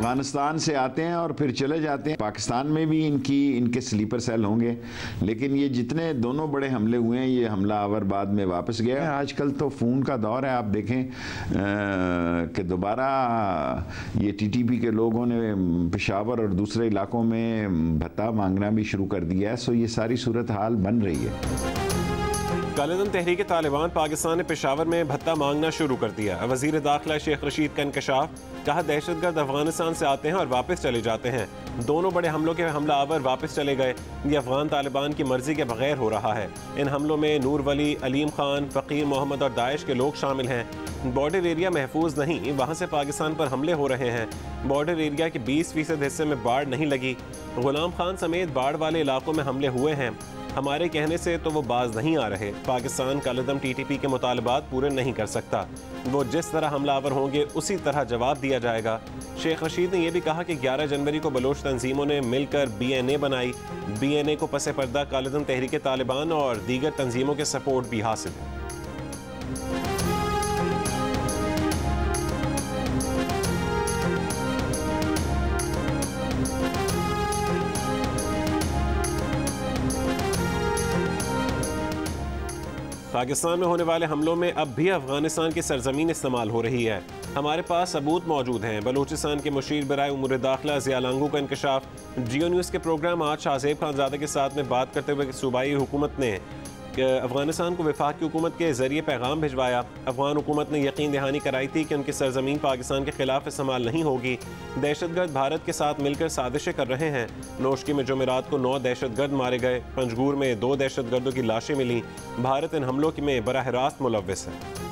अफ़गानिस्तान से आते हैं और फिर चले जाते हैं। पाकिस्तान में भी इनके स्लीपर सेल होंगे, लेकिन ये जितने दोनों बड़े हमले हुए हैं, ये हमलावर बाद में वापस गया। आजकल तो फ़ोन का दौर है, आप देखें कि दोबारा ये टीटीपी के लोगों ने पेशावर और दूसरे इलाकों में भत्ता मांगना भी शुरू कर दिया है। सो ये सारी सूरत हाल बन रही है। कालेदम तहरीक तालिबान पाकिस्तान ने पेशावर में भत्ता मांगना शुरू कर दिया। वजीर दाखिला शेख रशीद का इंकशाफ, कहा दहशतगर्द अफगानिस्तान से आते हैं और वापस चले जाते हैं। दोनों बड़े हमलों के हमलावर वापस चले गए। ये अफगान तालिबान की मर्जी के बगैर हो रहा है। इन हमलों में नूर वली, अलीम खान, फ़कीर मोहम्मद और दाइश के लोग शामिल हैं। बॉर्डर एरिया महफूज नहीं, वहाँ से पाकिस्तान पर हमले हो रहे हैं। बॉर्डर एरिया के 20% हिस्से में बाढ़ नहीं लगी। गुलाम खान समेत बाढ़ वाले इलाकों में हमले हुए हैं। हमारे कहने से तो वो बाज नहीं आ रहे। पाकिस्तान कालेदम टीटीपी के मुतालबात पूरे नहीं कर सकता। वो जिस तरह हमलावर होंगे उसी तरह जवाब दिया जाएगा। शेख रशीद ने यह भी कहा कि 11 जनवरी को बलोच तंजीमों ने मिलकर BNA बनाई। BNA को पसे पर्दा कालेदम तहरीक तालिबान और दीगर तंजीमों के सपोर्ट भी हासिल है। पाकिस्तान में होने वाले हमलों में अब भी अफगानिस्तान की सरजमीन इस्तेमाल हो रही है। हमारे पास सबूत मौजूद हैं। बलूचिस्तान के मुशीर बराए उमूर दाखिला ज़िया लांगू का इंकशाफ। जियो न्यूज़ के प्रोग्राम आज शाहज़ेब खानज़ादा के साथ में बात करते हुए सूबाई हुकूमत ने अफगानिस्तान को वफाकी हुकूमत के ज़रिए पैगाम भिजवाया। अफगान हुकूमत ने यकीन दहानी कराई थी कि उनकी सरजमीन पाकिस्तान के खिलाफ इस्तेमाल नहीं होगी। दहशतगर्द भारत के साथ मिलकर साजिशें कर रहे हैं। नोशकी में जुमेरात को 9 दहशतगर्द मारे गए। पंजगूर में 2 दहशतगर्दों की लाशें मिली। भारत इन हमलों में बराह रास्त मुलव्विस है।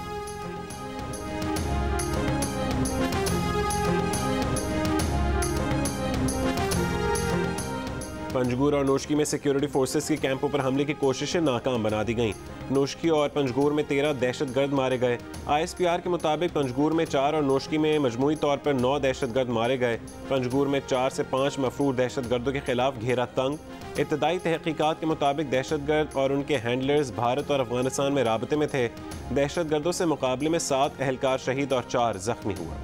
पंजगूर और नोशकी में सिक्योरिटी फोर्सेस के कैंपों पर हमले की कोशिशें नाकाम बना दी गईं। नोशकी और पंजगूर में 13 दहशतगर्द मारे गए। ISPR के मुताबिक पंजगूर में 4 और नोशकी में मजमूई तौर पर 9 दहशतगर्द मारे गए। पंजगूर में 4 से 5 मफरूर दहशतगर्दों के खिलाफ घेरा तंग। इब्तदाई तहकीकात के मुताबिक दहशतगर्द और उनके हैंडलर्स भारत और अफगानिस्तान में राबते में थे। दहशतगर्दों से मुकाबले में 7 एहलकार शहीद और 4 जख्मी हुआ।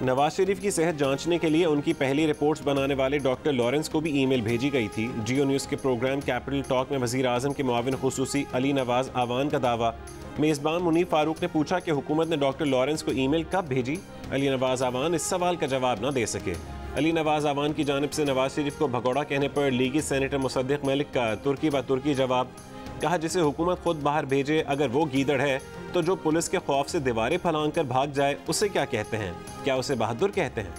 नवाज शरीफ की सेहत जांचने के लिए उनकी पहली रिपोर्ट्स बनाने वाले डॉक्टर लॉरेंस को भी ईमेल भेजी गई थी। जियो न्यूज़ के प्रोग्राम कैपिटल टॉक में वज़ीर आज़म के मुआविन खुसूसी अली नवाज आवान का दावा। मेज़बान मुनीर फारूक ने पूछा कि हुकूमत ने डॉक्टर लॉरेंस को ईमेल कब भेजी। अली नवाज आवान इस सवाल का जवाब न दे सके। अली नवाज आवान की जानिब से नवाज शरीफ को भगौड़ा कहने पर लीगी सेनेटर मुसद्दिक मलिक का तुर्की ब तुर्की जवाब। कहा जिसे हुकूमत खुद बाहर भेजे, अगर वो गीदड़ है तो जो पुलिस के खौफ से दीवारें फलांग कर भाग जाए उसे क्या कहते हैं? क्या उसे बहादुर कहते हैं?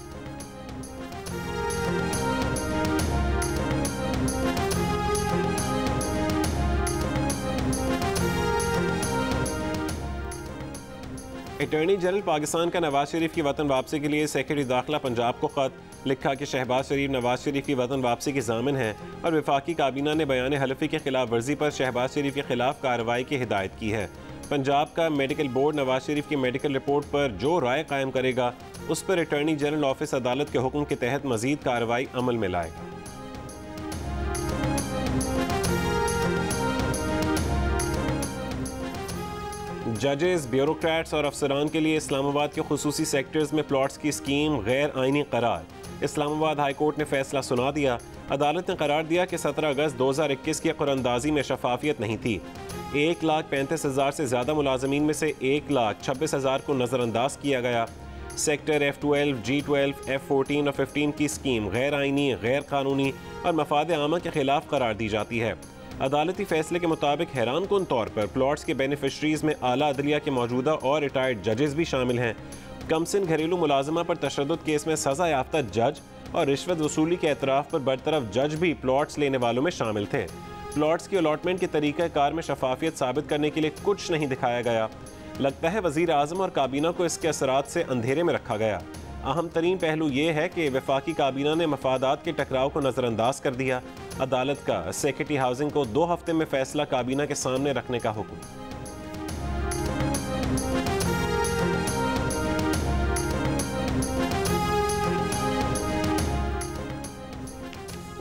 अटॉर्नी जनरल पाकिस्तान का नवाज शरीफ की वतन वापसी के लिए सेक्रेटरी दाखिला पंजाब को खत लिखा कि शहबाज शरीफ नवाज शरीफ की वतन वापसी की ज़ामिन है और वफाकी काबीना ने बयान हलफी के खिलाफ वर्जी पर शहबाज शरीफ के खिलाफ कार्रवाई की हिदायत की है। पंजाब का मेडिकल बोर्ड नवाज शरीफ की मेडिकल रिपोर्ट पर जो राय कायम करेगा उस पर अटॉर्नी जनरल ऑफिस अदालत के हुक्म के तहत मजीद कार्रवाई अमल में लाएगा। जजेस, ब्यूरोक्रेट्स और अफसरान के लिए इस्लामाबाद के खुसूसी सेक्टर्स में प्लॉट्स की स्कीम गैर आइनी करार। इस्लामाबाद हाई कोर्ट ने फैसला सुना दिया। अदालत ने करार दिया कि 17 अगस्त 2021 की कुरानंदाजी में शफाफियत नहीं थी। 1,35,000 से ज़्यादा मुलाजमीन में से 1,26,000 को नज़रअंदाज किया गया। सेक्टर F12, G12, F14 और 15 की स्कीम गैर आइनी, गैर कानूनी और मफाद आमा के खिलाफ करार दी जाती है। अदालती फैसले के मुताबिक हैरान कुन तौर पर प्लॉट्स के बेनिफिशरीज में आला अदलिया के मौजूदा और रिटायर्ड जजेस भी शामिल हैं। कमसिन घरेलू मुलाजमा पर तशद्दुद केस में सज़ा याफ्ता जज और रिश्वत वसूली के एतराफ़ पर बरतरफ जज भी प्लॉट्स लेने वालों में शामिल थे। प्लॉट्स की अलॉटमेंट के तरीक़ाकार में शफाफियत साबित करने के लिए कुछ नहीं दिखाया गया। लगता है वज़ीर आज़म और काबीना को इसके असरात से अंधेरे में रखा गया। अहम तरीन पहलू ये है कि वफाकी काबीना ने मफादात के टकराव को नज़रअंदाज कर दिया। अदालत का सेक्रेटरी हाउसिंग को 2 हफ्ते में फैसला काबीना के सामने रखने का हुक्म।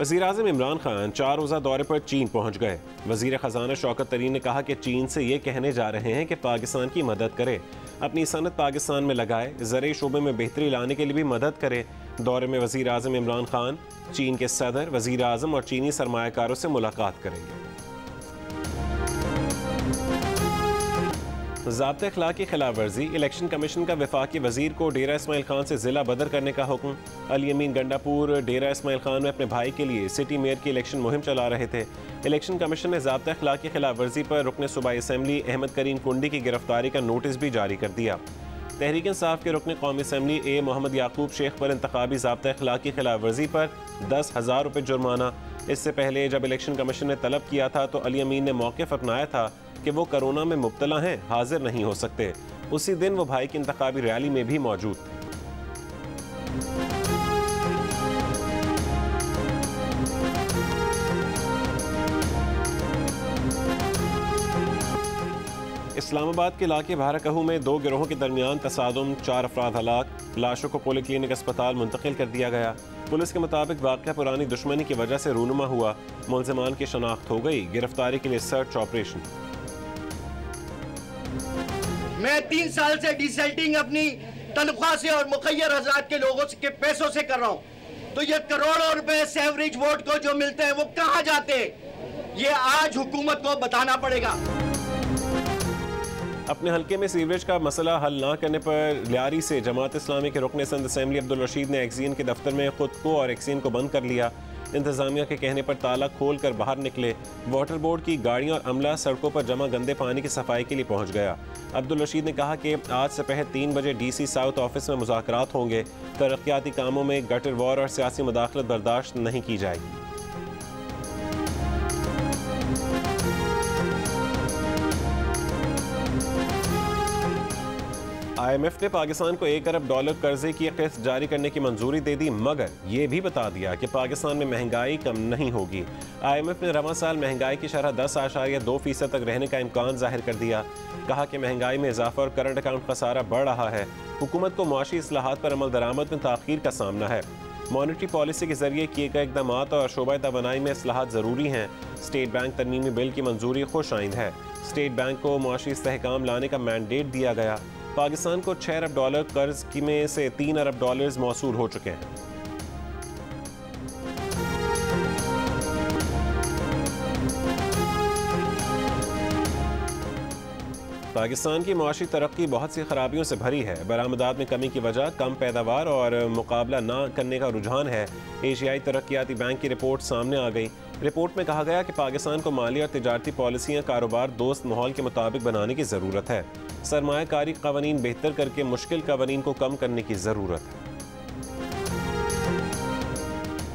वज़ीर-ए-आज़म इमरान खान 4 रोज़ा दौरे पर चीन पहुँच गए। वज़ीर ख़जाना शौकत तरीन ने कहा कि चीन से ये कहने जा रहे हैं कि पाकिस्तान की मदद करे, अपनी सनत पाकिस्तान में लगाए, ज़राई शोबे में बेहतरी लाने के लिए भी मदद करे। दौरे में वज़ीर-ए-आज़म इमरान खान चीन के सदर, वज़ीर-ए-आज़म और चीनी सरमायाकारों से मुलाकात करेंगे। ज़ाब्ते अखलाक की खिलाफ वर्जी, इलेक्शन कमीशन का वफाकी वजीर को डेरा इस्माइल खान से ज़िला बदर करने का हुक्म। अली अमीन गंडापुर डेरा इस्माइल खान में अपने भाई के लिए सिटी मेयर की इलेक्शन मुहिम चला रहे थे। इलेक्शन कमीशन ने ज़ाब्ते अखलाक की खिलाफ वर्जी पर रुकन सूबाई असम्बली अहमद करीम कुंडी की गिरफ्तारी का नोटिस भी जारी कर दिया। तहरीक इंसाफ के रुकन कौमी असम्बली ए मोहम्मद याकूब शेख पर इंतखाबी ज़ाब्ते अखलाक की खिलाफ वर्जी पर 10,000 रुपये जुर्माना। इससे पहले जब इलेक्शन कमीशन ने तलब किया था तो अली अमीन ने मौक़िफ़ अपनाया था कि वो कोरोना में मुब्तला हैं, हाजिर नहीं हो सकते। उसी दिन वो भाई की इंतखाबी रैली में भी मौजूद थे। इस्लामाबाद के इलाके भारकहू में 2 गिरोहों के दरमियान तसादुम, 4 अफराद हलाक। लाशों को पॉलीक्लिनिक अस्पताल मुंतकिल कर दिया गया। पुलिस के मुताबिक वाक़या पुरानी दुश्मनी की वजह से रूनुमा हुआ। मुलज़िमान की शनाख्त हो गई। गिरफ्तारी के लिए सर्च ऑपरेशन। मैं 3 साल से डिसल्टिंग अपनी तनख्वाह से और मुखय्यर हज़रात के लोगों के पैसों से कर रहा हूँ, तो ये करोड़ों रुपए एवरेज वोट को जो मिलते हैं वो कहाँ जाते हैं, ये आज हुकूमत को बताना पड़ेगा। अपने हल्के में सीवरेज का मसला हल ना करने पर लियारी से जमात इस्लामी के रुकन सिंध असम्बली अब्दुल रशीद ने एक्सीन के दफ्तर में खुद को और एक्सीन को बंद कर लिया। इंतजामिया के कहने पर ताला खोल कर बाहर निकले। वाटर बोर्ड की गाड़ियां और अमला सड़कों पर जमा गंदे पानी की सफाई के लिए पहुंच गया। अब्दुल रशीद ने कहा कि आज दोपहर 3 बजे DC साउथ ऑफिस में मुज़ाकरात होंगे। तरक्याती कामों में गटर वॉर और सियासी मुदाखलत बर्दाश्त नहीं की जाएगी। IMF ने पाकिस्तान को $1 अरब कर्जे की किस्त जारी करने की मंजूरी दे दी, मगर ये भी बता दिया कि पाकिस्तान में महंगाई कम नहीं होगी। IMF ने रवां साल महंगाई की शरह 10.2% तक रहने का इम्कान जाहिर कर दिया। कहा कि महंगाई में इजाफा और करंट अकाउंट खसारा बढ़ रहा है। हुकूमत को मुआशी इस्लाहात पर अमल दरामद में ताख़ीर का सामना है। मॉनेटरी पॉलिसी के जरिए किए गए इक़दाम और शोबा तवानाई में इस्लाहात ज़रूरी हैं। स्टेट बैंक तरमीमी बिल की मंजूरी खुश आइंद है। स्टेट बैंक को मुआशी इस्तेहकाम लाने का मैंडेट दिया गया। पाकिस्तान को $6 अरब कर्ज की में से $3 अरब मौसूल हो चुके हैं। पाकिस्तान की मुआशी तरक्की बहुत सी खराबियों से भरी है। बरामदात में कमी की वजह कम पैदावार और मुकाबला न करने का रुझान है। एशियाई तरक्याती बैंक की रिपोर्ट सामने आ गई। रिपोर्ट में कहा गया कि पाकिस्तान को माली और तिजारती पॉलिसियाँ कारोबार दोस्त माहौल के मुताबिक बनाने की ज़रूरत है। सरमायाकारी कवानीन बेहतर करके मुश्किल कवानीन को कम करने की ज़रूरत है।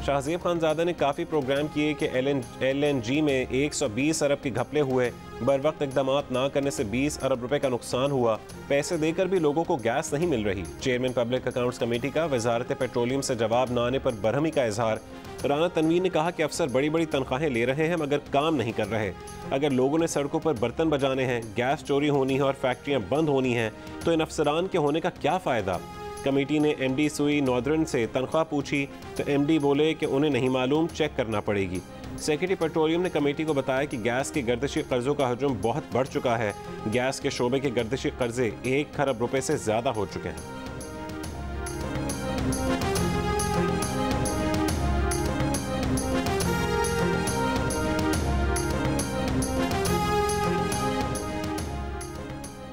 शाहज़ेब खानज़ादा ने काफ़ी प्रोग्राम किए कि LNG में 120 अरब के घपले हुए। बर वक्त इक़दाम ना करने से 20 अरब रुपए का नुकसान हुआ। पैसे देकर भी लोगों को गैस नहीं मिल रही। चेयरमैन पब्लिक अकाउंट्स कमेटी का वजारत पेट्रोलियम से जवाब न आने पर बरहमी का इजहार। राना तनवीर ने कहा कि अफसर बड़ी बड़ी तनख्वाहें ले रहे हैं मगर काम नहीं कर रहे। अगर लोगों ने सड़कों पर बर्तन बजाने हैं, गैस चोरी होनी है और फैक्ट्रियाँ बंद होनी हैं तो इन अफसरान के होने का क्या फ़ायदा। कमेटी ने MD सुई नॉर्दर्न से तनख्वाह पूछी तो MD बोले कि उन्हें नहीं मालूम, चेक करना पड़ेगी। सेक्रेटरी पेट्रोलियम ने कमेटी को बताया कि गैस के गर्दिशी कर्जों का हजम बहुत बढ़ चुका है। गैस के शोबे के गर्दिशी कर्जे 1 खरब रुपए से ज़्यादा हो चुके हैं।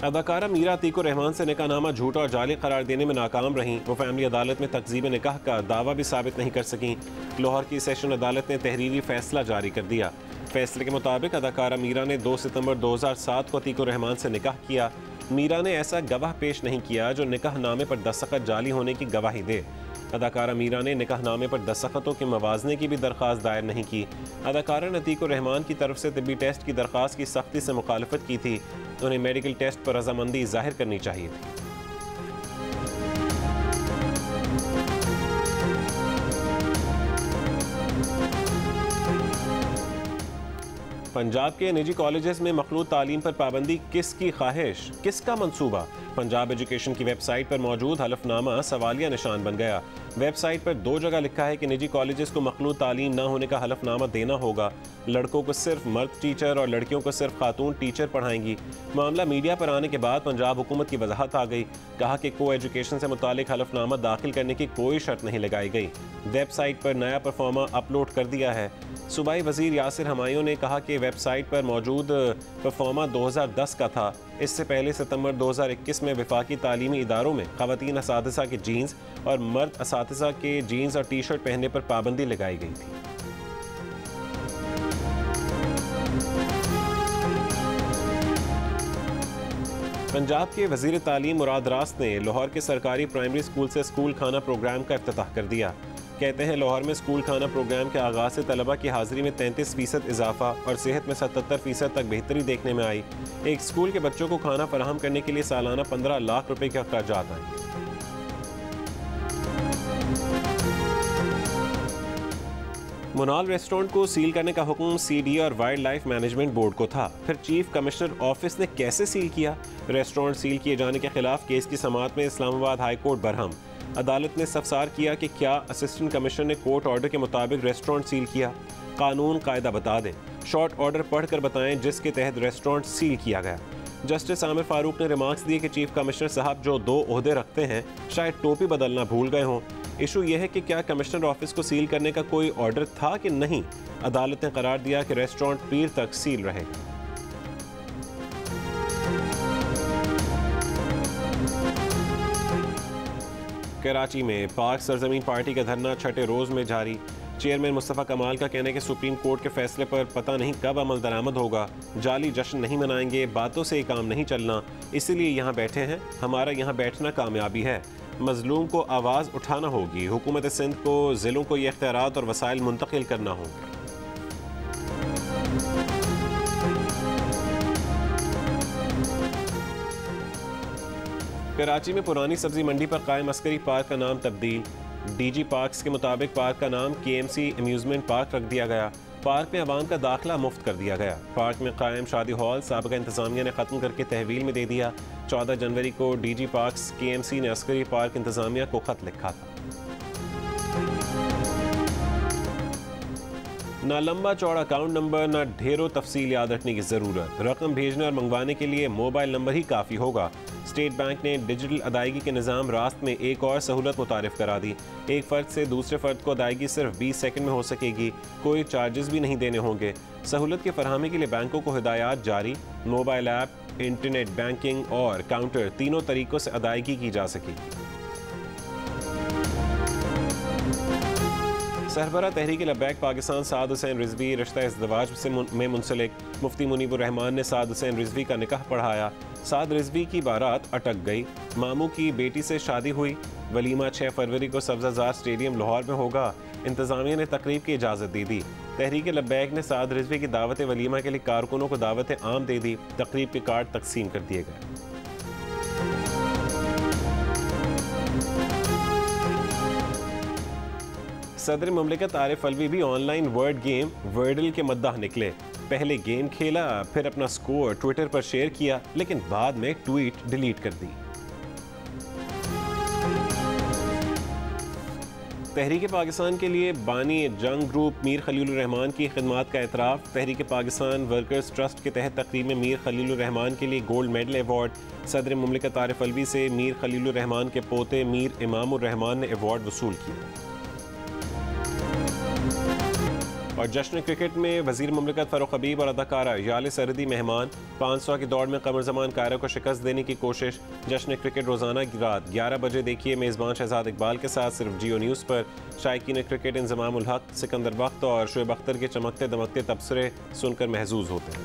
अदाकारा मीरा अतीकुर रहमान से निकाहनामा झूठा और जाली करार देने में नाकाम रहीं। वो फैमिली अदालत में तकजीब निकाह का दावा भी साबित नहीं कर सकीं। लाहौर की सेशन अदालत ने तहरीरी फैसला जारी कर दिया। फैसले के मुताबिक अदाकारा मीरा ने 2 सितंबर 2007 को अतीकुर रहमान से निकाह किया। मीरा ने ऐसा गवाह पेश नहीं किया जो निकाहनामे पर दस्तखत जाली होने की गवाही दे। अदाकारा मीरा ने निकाहनामे पर दस्तखतों के मवाजने की भी दरख्वास्त दायर नहीं की। अदाकारा ने अतीकुर रहमान की तरफ से तिब्बी टेस्ट की दरख्वास्त की सख्ती से मुखालफत की थी। उन्हें मेडिकल टेस्ट पर रजामंदी जाहिर करनी चाहिए थी। पंजाब के निजी कॉलेजेस में मखलूत तालीम पर पाबंदी किसकी ख्वाहिश, किसका मंसूबा। पंजाब एजुकेशन की वेबसाइट पर मौजूद हलफनामा सवालिया निशान बन गया। वेबसाइट पर 2 जगह लिखा है कि निजी कॉलेजेस को मखलूत तालीम न होने का हलफनामा देना होगा। लड़कों को सिर्फ मर्द टीचर और लड़कियों को सिर्फ खातून टीचर पढ़ाएंगी। मामला मीडिया पर आने के बाद पंजाब हुकूमत की वजाहत आ गई। कहा कि को एजुकेशन से मुतालिक हलफनामा दाखिल करने की कोई शर्त नहीं लगाई गई। वेबसाइट पर नया परफॉर्मा अपलोड कर दिया है। सूबाई वजीर यासिर हमायूं ने कहा कि वेबसाइट पर मौजूद परफॉर्मा 2010 का था। इससे पहले सितंबर 2021 में वफाकी तालीमी इदारों में ख़वातीन असातिज़ा के जीन्स और मर्द असातिज़ा के जीन्स और टी शर्ट पहनने पर पाबंदी लगाई गई थी। पंजाब के वज़ीर तालीम मुराद रास ने लाहौर के सरकारी प्राइमरी स्कूल से स्कूल खाना प्रोग्राम का इफ्तिताह कर दिया। कहते हैं लाहौर में स्कूल खाना प्रोग्राम के आगाज़ से तलबा की हाज़िरी में 33% इजाफा और सेहत में 77% तक बेहतरी देखने में आई। एक स्कूल के बच्चों को खाना फराहम करने के लिए सालाना 15 लाख रुपए के अखराजात आए। मुनाल रेस्टोरेंट को सील करने का हुक्म सीडी और वाइल्ड लाइफ मैनेजमेंट बोर्ड को था, फिर चीफ कमिश्नर ऑफिस ने कैसे सील किया? रेस्टोरेंट सील किए जाने के खिलाफ केस की समाअत में इस्लामाबाद हाई कोर्ट बरहम। अदालत ने इस्तफसार किया कि क्या असिस्टेंट कमिश्नर ने कोर्ट ऑर्डर के मुताबिक रेस्टोरेंट सील किया? कानून कायदा बता दें, शॉर्ट ऑर्डर पढ़कर बताएं जिसके तहत रेस्टोरेंट सील किया गया। जस्टिस आमिर फारूक ने रिमार्क्स दिए कि चीफ कमिश्नर साहब जो 2 ओहदे रखते हैं शायद टोपी बदलना भूल गए हों। इशू यह है कि क्या कमिश्नर ऑफिस को सील करने का कोई ऑर्डर था कि नहीं? अदालत ने करार दिया कि रेस्टोरेंट पीर तक सील रहेगा। कराची में पाक सरजमीन पार्टी का धरना 6ठे रोज में जारी। चेयरमैन मुस्तफ़ा कमाल का कहना है कि सुप्रीम कोर्ट के फैसले पर पता नहीं कब अमल दरामद होगा। जाली जश्न नहीं मनाएंगे, बातों से काम नहीं चलना, इसीलिए यहाँ बैठे हैं। हमारा यहाँ बैठना कामयाबी है। मजलूम को आवाज़ उठाना होगी। हुकूमत सिंध को ज़िलों को ये इख्तियारात और वसाइल मुंतकिल करना होंगे। कराची में पुरानी सब्जी मंडी पर कायम अस्करी पार्क का नाम तब्दील। डीजी पार्क्स के मुताबिक पार्क का नाम KMC अम्यूजमेंट पार्क रख दिया गया। पार्क में आवाम का दाखिला मुफ्त कर दिया गया। पार्क में कायम शादी हॉल साबिक़ा इंतज़ामिया ने ख़त्म करके तहवील में दे दिया। 14 जनवरी को डीजी पार्क्स KMC ने अस्करी पार्क इंतज़ामिया को ख़त लिखा था। ना लंबा चौड़ा अकाउंट नंबर, ना ढेरों तफसील याद रखने की ज़रूरत। रकम भेजने और मंगवाने के लिए मोबाइल नंबर ही काफ़ी होगा। स्टेट बैंक ने डिजिटल अदायगी के निज़ाम रास्त में एक और सहूलत मुतारिफ करा दी। एक फ़र्द से दूसरे फ़र्द को अदायगी सिर्फ 20 सेकंड में हो सकेगी। कोई चार्जेस भी नहीं देने होंगे। सहूलत की फरहमी के लिए बैंकों को हिदायत जारी। मोबाइल ऐप, इंटरनेट बैंकिंग और काउंटर तीनों तरीक़ों से अदायगी की जा सकेगी। सरबरा तहरीक लब्बैक पाकिस्तान साद हुसैन रिजवी रिश्ता इज़्दिवाज में मुंसलिक। मुफ्ती मुनीबुर रहमान ने साद हुसैन रिजवी का निकाह पढ़ाया। साद रिजवी की बारात अटक गई। मामू की बेटी से शादी हुई। वलीमा 6 फरवरी को सब्ज़ाज़ार स्टेडियम लाहौर में होगा। इंतज़ामिया ने तकरीब की इजाज़त दे दी। तहरीक लब्बैक ने साद रिजवी की दावत वलीमा के लिए कारकुनों को दावत आम दे दी। तकरीब के कार्ड तकसीम कर दिए गए। सदर मुमलिकत आरिफ अलवी भी ऑनलाइन वर्ड गेम वर्डल के मद्दाह निकले। पहले गेम खेला, फिर अपना स्कोर ट्विटर पर शेयर किया, लेकिन बाद में ट्वीट डिलीट कर दी। तहरीक पाकिस्तान के लिए बानी जंग ग्रुप मीर खलीलुर रहमान की खिदमात का एतराफ़। तहरीक पाकिस्तान वर्कर्स ट्रस्ट के तहत तकरीब में मीर खलीलुर रहमान के लिए गोल्ड मेडल अवार्ड। सदर मुमलिकत आरिफ अलवी से मीर खलीलुर रहमान के पोते मीर इमामुर रहमान ने अवार्ड वसूल किया। और जश्न क्रिकेट में वजीर मुमलिकत फ़ारूक हबीब और अदाकारा याले सरदी मेहमान। 500 की दौड़ में कमर ज़मान कायरा को शिकस्त देने की कोशिश। जश्न क्रिकेट रोज़ाना की रात 11 बजे देखिए मेज़बान शहजाद इकबाल के साथ सिर्फ जियो न्यूज़ पर। शायकीन क्रिकेट इंज़मामुल हक, सिकंदर बख्त और शोएब अख्तर के चमकते दमकते तबसरे सुनकर महजूज होते हैं।